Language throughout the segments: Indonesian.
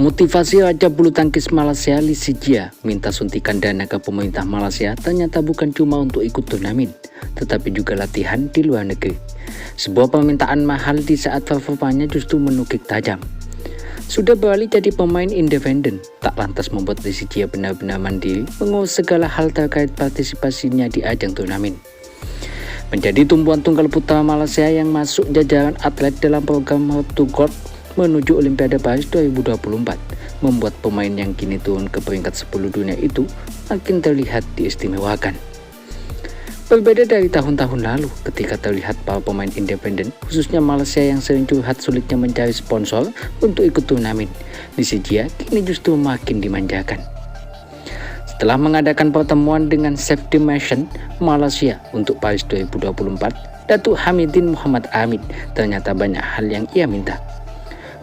Memotivasi Raja Bulu Tangkis Malaysia Lee Sijia minta suntikan dana ke pemerintah Malaysia ternyata bukan cuma untuk ikut turnamen, tetapi juga latihan di luar negeri. Sebuah permintaan mahal di saat performanya justru menukik tajam. Sudah beralih jadi pemain independen, tak lantas membuat Lee Sijia benar-benar mandiri mengurus segala hal terkait partisipasinya di ajang turnamen. Menjadi tumpuan tunggal putra Malaysia yang masuk jajaran atlet dalam program Road to Gold menuju Olimpiade Paris 2024 membuat pemain yang kini turun ke peringkat 10 dunia itu makin terlihat diistimewakan. Berbeda dari tahun-tahun lalu ketika terlihat para pemain independen khususnya Malaysia yang sering curhat sulitnya mencari sponsor untuk ikut turnamen, Lee Sijia kini justru makin dimanjakan. Setelah mengadakan pertemuan dengan Safety Mission Malaysia untuk Paris 2024, Datuk Hamidin Muhammad Amin ternyata banyak hal yang ia minta.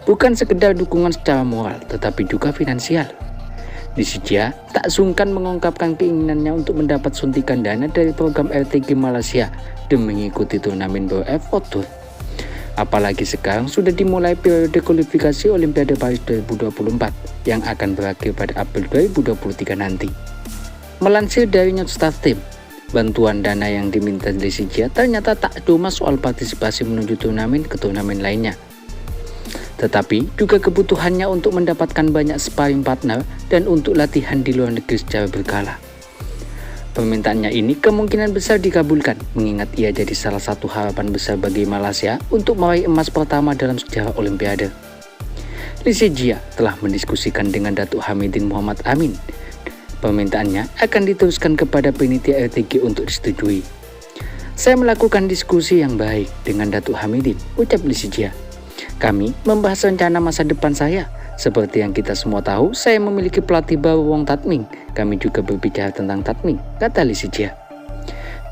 Bukan sekedar dukungan secara moral, tetapi juga finansial. Lee Sijia tak sungkan mengungkapkan keinginannya untuk mendapat suntikan dana dari program RTG Malaysia demi mengikuti turnamen BWF Tour. Apalagi sekarang sudah dimulai periode kualifikasi Olimpiade Paris 2024 yang akan berakhir pada April 2023 nanti. Melansir dari Newstar Team, bantuan dana yang diminta Lee Sijia ternyata tak cuma soal partisipasi menuju turnamen ke turnamen lainnya, tetapi juga kebutuhannya untuk mendapatkan banyak sparring partner dan untuk latihan di luar negeri secara berkala. Permintaannya ini kemungkinan besar dikabulkan, mengingat ia jadi salah satu harapan besar bagi Malaysia untuk meraih emas pertama dalam sejarah Olimpiade. Lee Sijia telah mendiskusikan dengan Datuk Hamidin Muhammad Amin. Permintaannya akan diteruskan kepada panitia RTG untuk disetujui. Saya melakukan diskusi yang baik dengan Datuk Hamidin, ucap Lee Sijia. Kami membahas rencana masa depan saya. Seperti yang kita semua tahu, saya memiliki pelatih baru Wong Tatming. Kami juga berbicara tentang Tatming, kata Lee Sijia.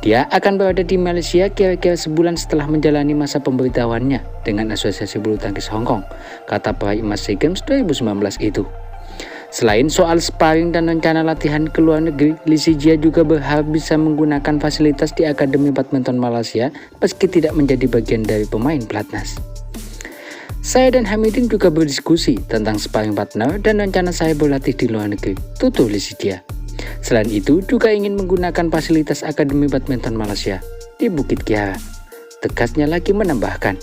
Dia akan berada di Malaysia kira-kira sebulan setelah menjalani masa pemberitahuannya dengan Asosiasi Bulu Tangkis Hong Kong, kata peraih emas SEA Games 2019 itu. Selain soal sparring dan rencana latihan ke luar negeri, Lee Sijia juga berharap bisa menggunakan fasilitas di Akademi Badminton Malaysia meski tidak menjadi bagian dari pemain pelatnas. Saya dan Hamidin juga berdiskusi tentang sparring partner dan rencana saya berlatih di luar negeri, tutur Lee Sijia. Selain itu, juga ingin menggunakan fasilitas Akademi Badminton Malaysia di Bukit Kiara. Tegasnya lagi menambahkan.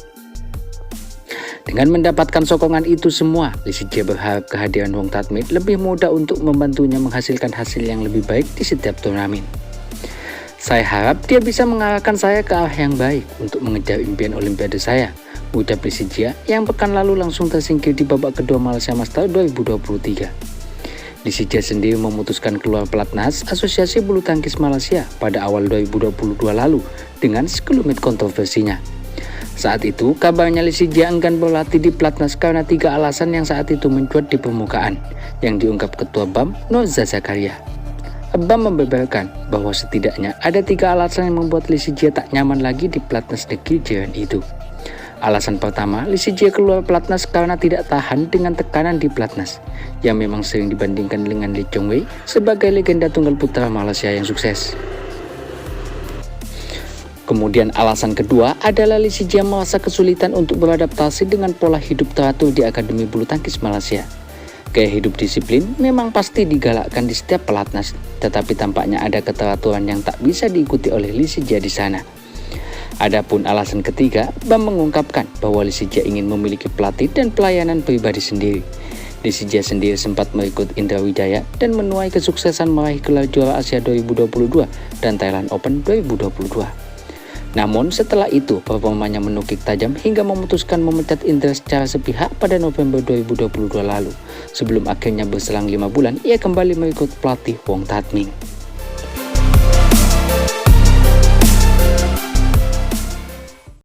Dengan mendapatkan sokongan itu semua, Lee Sijia berharap kehadiran Wong Tatming lebih mudah untuk membantunya menghasilkan hasil yang lebih baik di setiap turnamen. Saya harap dia bisa mengarahkan saya ke arah yang baik untuk mengejar impian Olimpiade saya, ucap Lee Sijia yang pekan lalu langsung tersingkir di babak kedua Malaysia Masters 2023. Lee Sijia sendiri memutuskan keluar pelatnas Asosiasi Bulu Tangkis Malaysia pada awal 2022 lalu dengan sekelumit kontroversinya. Saat itu, kabarnya Lee Sijia enggan berlatih di pelatnas karena 3 alasan yang saat itu mencuat di permukaan, yang diungkap Ketua BAM Nurza Zakaria. BAM membeberkan bahwa setidaknya ada 3 alasan yang membuat Lee Sijia tak nyaman lagi di pelatnas negeri jiran itu. Alasan pertama, Lee Sijia keluar pelatnas karena tidak tahan dengan tekanan di pelatnas, yang memang sering dibandingkan dengan Lee Chong Wei sebagai legenda tunggal putra Malaysia yang sukses. Kemudian alasan kedua adalah Lee Sijia merasa kesulitan untuk beradaptasi dengan pola hidup teratur di Akademi Bulu Tangkis Malaysia. Gaya hidup disiplin memang pasti digalakkan di setiap pelatnas, tetapi tampaknya ada keteraturan yang tak bisa diikuti oleh Lee Sijia di sana. Adapun alasan ketiga, BAM mengungkapkan bahwa Lee Sijia ingin memiliki pelatih dan pelayanan pribadi sendiri. Lee Sijia sendiri sempat mengikut Indra Wijaya dan menuai kesuksesan meraih gelar juara Asia 2022 dan Thailand Open 2022. Namun setelah itu performanya menukik tajam hingga memutuskan memecat Indra secara sepihak pada November 2022 lalu. Sebelum akhirnya berselang 5 bulan ia kembali mengikut pelatih Wong Tatming.